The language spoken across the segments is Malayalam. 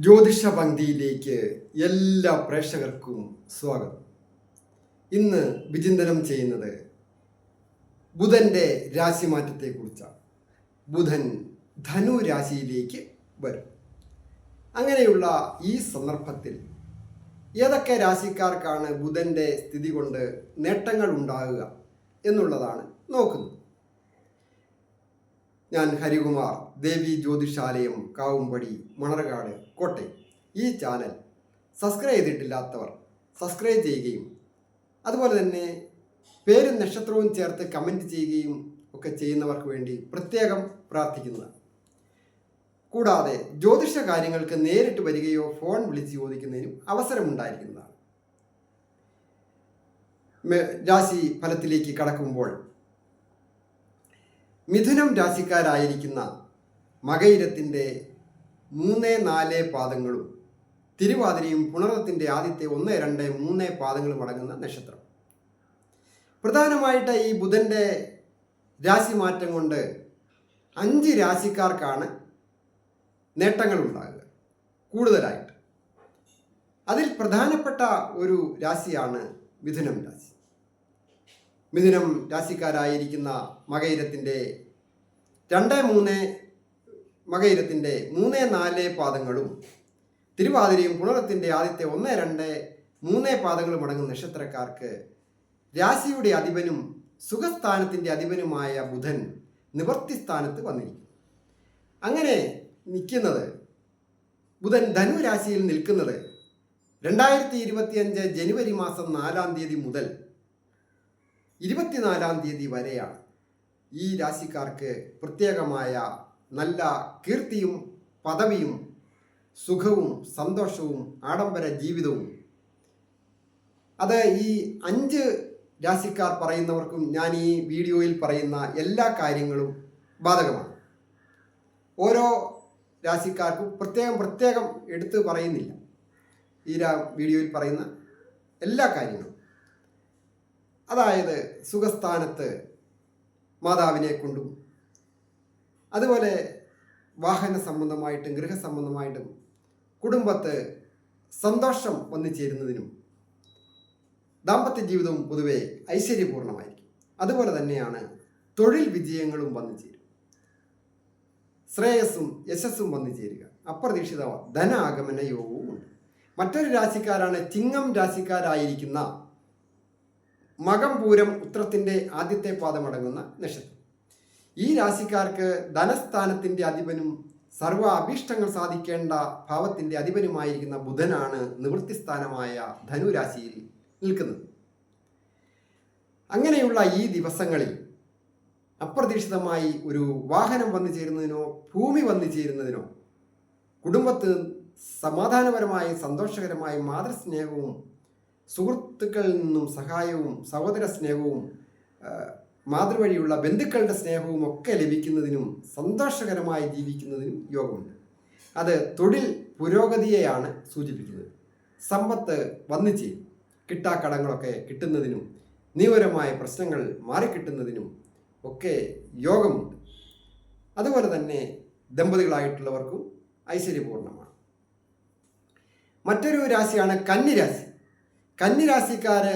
ജ്യോതിഷ പങ്ക്തിയിലേക്ക് എല്ലാ പ്രേക്ഷകർക്കും സ്വാഗതം. ഇന്ന് വിചിന്തനം ചെയ്യുന്നത് ബുധൻ്റെ രാശിമാറ്റത്തെക്കുറിച്ചാണ്. ബുധൻ ധനു രാശിയിലേക്ക് വരും. അങ്ങനെയുള്ള ഈ സന്ദർഭത്തിൽ ഏതൊക്കെ രാശിക്കാർക്കാണ് ബുധൻ്റെ സ്ഥിതി കൊണ്ട് നേട്ടങ്ങൾ ഉണ്ടാകുക എന്നുള്ളതാണ് നോക്കുന്നത്. ഞാൻ ഹരികുമാർ, ദേവി ജ്യോതിഷാലയം, കാവുംപടി, മണർകാട്, കോട്ടയം. ഈ ചാനൽ സബ്സ്ക്രൈബ് ചെയ്തിട്ടില്ലാത്തവർ സബ്സ്ക്രൈബ് ചെയ്യുകയും അതുപോലെ തന്നെ പേരും നക്ഷത്രവും ചേർത്ത് കമൻറ്റ് ചെയ്യുകയും ഒക്കെ ചെയ്യുന്നവർക്ക് വേണ്ടി പ്രത്യേകം പ്രാർത്ഥിക്കുന്നതാണ്. കൂടാതെ ജ്യോതിഷ കാര്യങ്ങൾക്ക് നേരിട്ട് വരികയോ ഫോൺ വിളിച്ച് ചോദിക്കുന്നതിനും അവസരമുണ്ടായിരിക്കുന്നതാണ്. രാശി ഫലത്തിലേക്ക് കടക്കുമ്പോൾ മിഥുനം രാശിക്കാരായിരിക്കുന്ന മകയിരത്തിൻ്റെ 3-4 പാദങ്ങളും തിരുവാതിരയും പുണർന്നത്തിൻ്റെ ആദ്യത്തെ 1-2-3 പാദങ്ങളും അടങ്ങുന്ന നക്ഷത്രം. പ്രധാനമായിട്ട് ഈ ബുധൻ്റെ രാശിമാറ്റം കൊണ്ട് 5 രാശിക്കാർക്കാണ് നേട്ടങ്ങൾ ഉണ്ടാകുക കൂടുതലായിട്ട്. അതിൽ പ്രധാനപ്പെട്ട ഒരു രാശിയാണ് മിഥുനം രാശി. മിഥുനം രാശിക്കാരായിരിക്കുന്ന മകയിരത്തിൻ്റെ 3-4 പാദങ്ങളും തിരുവാതിരയും പുണർന്നത്തിൻ്റെ ആദ്യത്തെ 1-2-3 പാദങ്ങളും അടങ്ങുന്ന നക്ഷത്രക്കാർക്ക് രാശിയുടെ അധിപനും സുഖസ്ഥാനത്തിൻ്റെ അധിപനമായ ബുധൻ നിവർത്തി സ്ഥാനത്ത് വന്നിരിക്കും. അങ്ങനെ നിൽക്കുന്നത് ബുധൻ ധനു രാശിയിൽ നിൽക്കുന്നത് 2025 ജനുവരി മാസം 4-ാം തീയതി മുതൽ 24-ാം തീയതി വരെയാണ്. ഈ രാശിക്കാർക്ക് പ്രത്യേകമായ നല്ല കീർത്തിയും പദവിയും സുഖവും സന്തോഷവും ആഡംബര ജീവിതവും അത് ഈ 5 രാശിക്കാർ പറയുന്നവർക്കും ഞാൻ ഈ വീഡിയോയിൽ പറയുന്ന എല്ലാ കാര്യങ്ങളും ബാധകമാണ്. ഓരോ രാശിക്കാർക്കും പ്രത്യേകം എടുത്ത് പറയുന്നില്ല. ഈ വീഡിയോയിൽ പറയുന്ന എല്ലാ കാര്യങ്ങളും, അതായത് സുഖസ്ഥാനത്ത് മാതാവിനെ കൊണ്ടും അതുപോലെ വാഹന സംബന്ധമായിട്ടും ഗൃഹസംബന്ധമായിട്ടും കുടുംബത്ത് സന്തോഷം വന്നു ചേരുന്നതിനും ദാമ്പത്യ ജീവിതവും പൊതുവെ ഐശ്വര്യപൂർണമായിരിക്കും. അതുപോലെ തന്നെയാണ് തൊഴിൽ വിജയങ്ങളും വന്നു ചേരും, ശ്രേയസ്സും യശസ്സും വന്നു ചേരുക, അപ്രതീക്ഷിത ധനാഗമന യോഗവും ഉണ്ട്. മറ്റൊരു രാശിക്കാരാണ് ചിങ്ങം രാശിക്കാരായിരിക്കുന്ന മകം പൂരം ഉത്രത്തിൻ്റെ ആദ്യത്തെ പാദമടങ്ങുന്ന നക്ഷത്രം. ഈ രാശിക്കാർക്ക് ധനസ്ഥാനത്തിൻ്റെ അധിപനും സർവ അഭീഷ്ടങ്ങൾ സാധിക്കേണ്ട ഭാവത്തിൻ്റെ അധിപനുമായിരിക്കുന്ന ബുധനാണ് നിവൃത്തിസ്ഥാനമായ ധനുരാശിയിൽ നിൽക്കുന്നത്. അങ്ങനെയുള്ള ഈ ദിവസങ്ങളിൽ അപ്രതീക്ഷിതമായി ഒരു വാഹനം വന്നു ചേരുന്നതിനോ ഭൂമി വന്നു ചേരുന്നതിനോ കുടുംബത്ത് സമാധാനപരമായി സന്തോഷകരമായി മാതൃസ്നേഹവും സുഹൃത്തുക്കളിൽ നിന്നും സഹായവും സഹോദര സ്നേഹവും മാതൃവഴിയുള്ള ബന്ധുക്കളുടെ സ്നേഹവും ഒക്കെ ലഭിക്കുന്നതിനും സന്തോഷകരമായി ജീവിക്കുന്നതിനും യോഗമുണ്ട്. അത് തൊഴിൽ പുരോഗതിയെയാണ് സൂചിപ്പിക്കുന്നത്. സമ്പത്ത് വന്നു ചെയ്യും, കിട്ടാക്കടങ്ങളൊക്കെ കിട്ടുന്നതിനും നിയമപരമായ പ്രശ്നങ്ങൾ മാറിക്കിട്ടുന്നതിനും ഒക്കെ യോഗമുണ്ട്. അതുപോലെ തന്നെ ദമ്പതികളായിട്ടുള്ളവർക്കും ഐശ്വര്യപൂർണ്ണമാണ്. മറ്റൊരു രാശിയാണ് കന്നിരാശി. കന്നിരാശിക്കാര്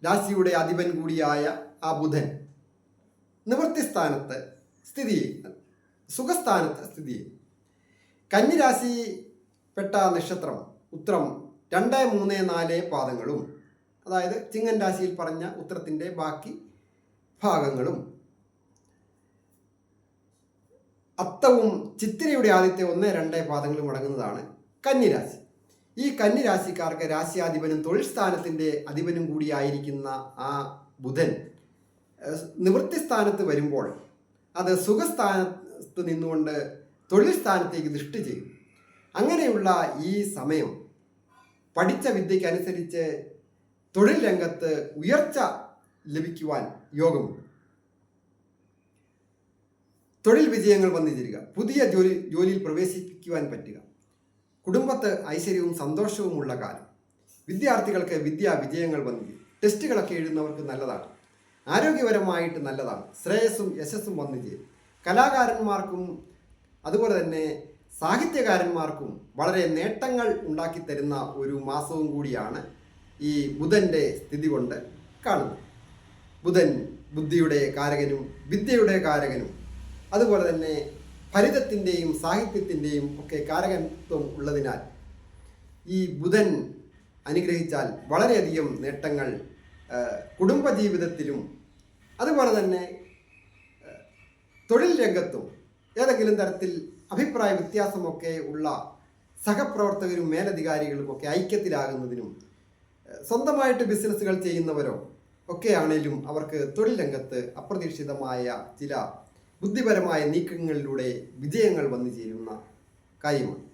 രാശിയുടെ അധിപൻ കൂടിയായ ആ ബുധൻ നിവൃത്തിസ്ഥാനത്ത് സ്ഥിതി ചെയ്യുന്നത്, സുഖസ്ഥാനത്ത് സ്ഥിതി ചെയ്യുന്നു. കന്നിരാശിപ്പെട്ട നക്ഷത്രം ഉത്രം 2-3-4 പാദങ്ങളും, അതായത് ചിങ്ങൻ രാശിയിൽ പറഞ്ഞ ഉത്രത്തിൻ്റെ ബാക്കി ഭാഗങ്ങളും, അത്തവും ചിത്തിരയുടെ ആദ്യത്തെ 1-2 പാദങ്ങളും അടങ്ങുന്നതാണ് കന്നിരാശി. ഈ കന്നിരാശിക്കാർക്ക് രാശിയാധിപനും തൊഴിൽ സ്ഥാനത്തിൻ്റെ അധിപനും കൂടിയായിരിക്കുന്ന ആ ബുധൻ നിവൃത്തി സ്ഥാനത്ത് വരുമ്പോൾ അത് സുഖസ്ഥാനത്ത് നിന്നുകൊണ്ട് തൊഴിൽ സ്ഥാനത്തേക്ക് ദൃഷ്ടി ചെയ്യും. അങ്ങനെയുള്ള ഈ സമയം പഠിച്ച വിദ്യയ്ക്കനുസരിച്ച് തൊഴിൽ രംഗത്ത് ഉയർച്ച ലഭിക്കുവാൻ യോഗമുണ്ട്. തൊഴിൽ വിജയങ്ങൾ വന്നു ചേരുക, പുതിയ ജോലിയിൽ പ്രവേശിപ്പിക്കുവാൻ പറ്റുക, കുടുംബത്ത് ഐശ്വര്യവും സന്തോഷവുമുള്ള കാലം. വിദ്യാർത്ഥികൾക്ക് വിജയങ്ങൾ വന്നു ചേരും. ടെസ്റ്റുകളൊക്കെ എഴുതുന്നവർക്ക് നല്ലതാണ്, ആരോഗ്യപരമായിട്ട് നല്ലതാണ്, ശ്രേയസ്സും യശസ്സും വന്നു ചേരും. കലാകാരന്മാർക്കും അതുപോലെ തന്നെ സാഹിത്യകാരന്മാർക്കും വളരെ നേട്ടങ്ങൾ ഉണ്ടാക്കി തരുന്ന ഒരു മാസവും കൂടിയാണ് ഈ ബുധൻ്റെ സ്ഥിതി കൊണ്ട് കാണുന്നത്. ബുധൻ ബുദ്ധിയുടെ കാരകനും വിദ്യയുടെ കാരകനും അതുപോലെ തന്നെ ഫലിതത്തിൻ്റെയും സാഹിത്യത്തിൻ്റെയും ഒക്കെ കാരകത്വം ഉള്ളതിനാൽ ഈ ബുധൻ അനുഗ്രഹിച്ചാൽ വളരെയധികം നേട്ടങ്ങൾ കുടുംബജീവിതത്തിലും അതുപോലെ തന്നെ തൊഴിൽ രംഗത്തും ഏതെങ്കിലും തരത്തിൽ അഭിപ്രായ വ്യത്യാസമൊക്കെ ഉള്ള സഹപ്രവർത്തകരും മേലധികാരികളുമൊക്കെ ഐക്യത്തിലാകുന്നതിനും സ്വന്തമായിട്ട് ബിസിനസ്സുകൾ ചെയ്യുന്നവരോ ഒക്കെ ആണെങ്കിലും അവർക്ക് തൊഴിൽ രംഗത്ത് അപ്രതീക്ഷിതമായ ചില ബുദ്ധിപരമായ നീക്കങ്ങളിലൂടെ വിജയങ്ങൾ വന്നു ചേരുന്ന കാര്യമാണ്.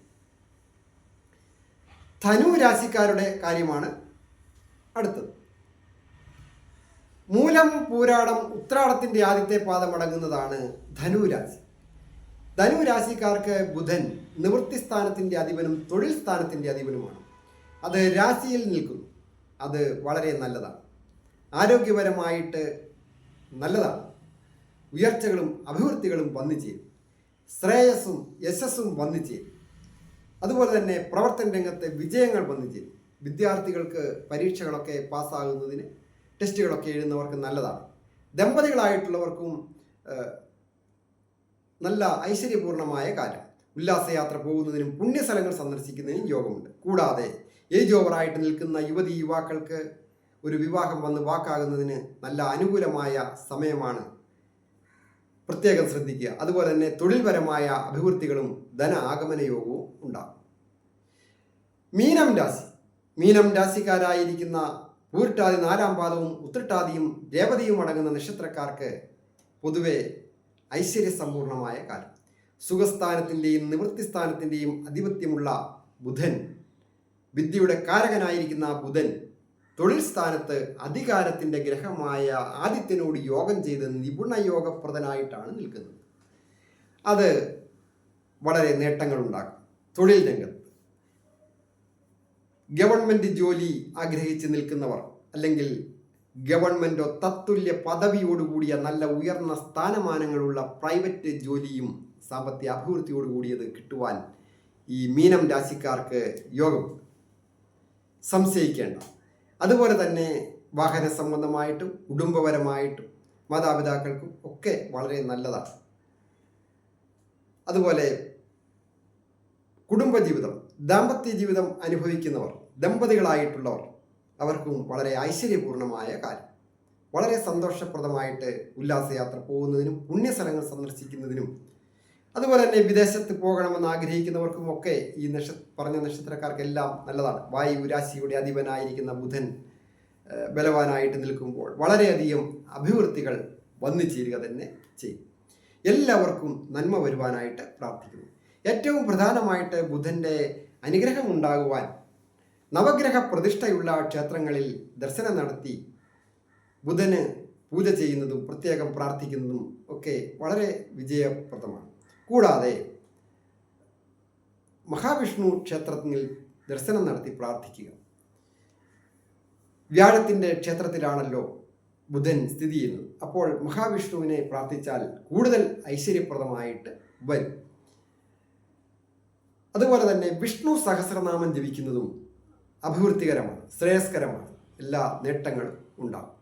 ധനു രാശിക്കാരുടെ കാര്യമാണ് അടുത്തത്. മൂലം പൂരാടം ഉത്രാടത്തിൻ്റെ ആദ്യത്തെ പാദം അടങ്ങുന്നതാണ് ധനുരാശി. ധനുരാശിക്കാർക്ക് ബുധൻ നിവൃത്തി സ്ഥാനത്തിൻ്റെ അധിപനും തൊഴിൽ സ്ഥാനത്തിൻ്റെ അധിപനുമാണ്. അത് രാശിയിൽ നിൽക്കുന്നു. അത് വളരെ നല്ലതാണ്. ആരോഗ്യപരമായിട്ട് നല്ലതാണ്. ഉയർച്ചകളും അഭിവൃദ്ധികളും വന്നു ചേരും. ശ്രേയസ്സും യശസ്സും വന്നു ചേരും. അതുപോലെ തന്നെ പ്രവർത്തന രംഗത്തെ വിജയങ്ങൾ വന്നു ചേരും. വിദ്യാർത്ഥികൾക്ക് പരീക്ഷകളൊക്കെ പാസ്സാകുന്നതിന് ടെസ്റ്റുകളൊക്കെ എഴുതുന്നവർക്ക് നല്ലതാണ്. ദമ്പതികളായിട്ടുള്ളവർക്കും നല്ല ഐശ്വര്യപൂർണമായ കാലം. ഉല്ലാസയാത്ര പോകുന്നതിനും പുണ്യസ്ഥലങ്ങൾ സന്ദർശിക്കുന്നതിനും യോഗമുണ്ട്. കൂടാതെ ഏജ് ഓവറായിട്ട് നിൽക്കുന്ന യുവതി യുവാക്കൾക്ക് ഒരു വിവാഹം വന്ന് വാക്കാകുന്നതിന് നല്ല അനുകൂലമായ സമയമാണ്. പ്രത്യേകം ശ്രദ്ധിക്കുക. അതുപോലെ തന്നെ തൊഴിൽപരമായ അഭിവൃദ്ധികളും ധന ആഗമന യോഗവും ഉണ്ടാകും. മീനം രാശിക്കാരായിരിക്കുന്ന പൂരിട്ടാതി 4-ാം പാദവും ഉത്രട്ടാതിയും രേവതിയും അടങ്ങുന്ന നക്ഷത്രക്കാർക്ക് പൊതുവെ ഐശ്വര്യസമ്പൂർണമായ കാലം. സുഖസ്ഥാനത്തിൻ്റെയും നിവൃത്തിസ്ഥാനത്തിൻ്റെയും അധിപത്യമുള്ള ബുധൻ, വിദ്യയുടെ കാരകനായിരിക്കുന്ന ബുധൻ തൊഴിൽ സ്ഥാനത്ത് അധികാരത്തിൻ്റെ ഗ്രഹമായ ആദിത്യനോട് യോഗം ചെയ്ത് നിപുണയോഗപ്രദനായിട്ടാണ് നിൽക്കുന്നത്. അത് വളരെ നേട്ടങ്ങൾ ഉണ്ടാക്കും. തൊഴിൽ രംഗത്ത് ഗവൺമെൻറ് ജോലി ആഗ്രഹിച്ച് നിൽക്കുന്നവർ അല്ലെങ്കിൽ ഗവൺമെൻറ്റോ തത്തുല്യ പദവിയോടുകൂടിയ നല്ല ഉയർന്ന സ്ഥാനമാനങ്ങളുള്ള പ്രൈവറ്റ് ജോലിയും സാമ്പത്തിക അഭിവൃദ്ധിയോടുകൂടിയത് കിട്ടുവാൻ ഈ മീനം രാശിക്കാർക്ക് യോഗം സംശയിക്കേണ്ട. അതുപോലെ തന്നെ വാഹന സംബന്ധമായിട്ടും കുടുംബപരമായിട്ടും മാതാപിതാക്കൾക്കും ഒക്കെ വളരെ നല്ലതാണ്. അതുപോലെ കുടുംബജീവിതം, ദാമ്പത്യ ജീവിതം അനുഭവിക്കുന്നവർ, ദമ്പതികളായിട്ടുള്ളവർ, അവർക്കും വളരെ ഐശ്വര്യപൂർണമായ കാലം. വളരെ സന്തോഷപ്രദമായിട്ട് ഉല്ലാസയാത്ര പോകുന്നതിനും പുണ്യസ്ഥലങ്ങൾ സന്ദർശിക്കുന്നതിനും അതുപോലെ തന്നെ വിദേശത്ത് പോകണമെന്ന് ആഗ്രഹിക്കുന്നവർക്കും ഒക്കെ ഈ പറഞ്ഞ നക്ഷത്രക്കാർക്കെല്ലാം നല്ലതാണ്. വായു രാശിയുടെ അധിപനായിരിക്കുന്ന ബുധൻ ബലവാനായിട്ട് നിൽക്കുമ്പോൾ വളരെയധികം അഭിവൃദ്ധികൾ വന്നു ചേരുക തന്നെ ചെയ്യും. എല്ലാവർക്കും നന്മ വരുവാനായിട്ട് പ്രാർത്ഥിക്കുന്നു. ഏറ്റവും പ്രധാനമായിട്ട് ബുധൻ്റെ അനുഗ്രഹം ഉണ്ടാകുവാൻ നവഗ്രഹ പ്രതിഷ്ഠയുള്ള ക്ഷേത്രങ്ങളിൽ ദർശനം നടത്തി ബുധന് പൂജ ചെയ്യുന്നതും പ്രത്യേകം പ്രാർത്ഥിക്കുന്നതും ഒക്കെ വളരെ വിജയപ്രദമാണ്. കൂടാതെ മഹാവിഷ്ണു ക്ഷേത്രത്തിൽ ദർശനം നടത്തി പ്രാർത്ഥിക്കുക. വ്യാഴത്തിൻ്റെ ക്ഷേത്രത്തിലാണല്ലോ ബുധൻ സ്ഥിതി ചെയ്യുന്നത്. അപ്പോൾ മഹാവിഷ്ണുവിനെ പ്രാർത്ഥിച്ചാൽ കൂടുതൽ ഐശ്വര്യപ്രദമായിട്ട് വരും. അതുപോലെ തന്നെ വിഷ്ണു സഹസ്രനാമം ജപിക്കുന്നതും അഭിവൃദ്ധികരമാണ്, ശ്രേയസ്കരമാണ്. എല്ലാ നേട്ടങ്ങളും ഉണ്ടാകും.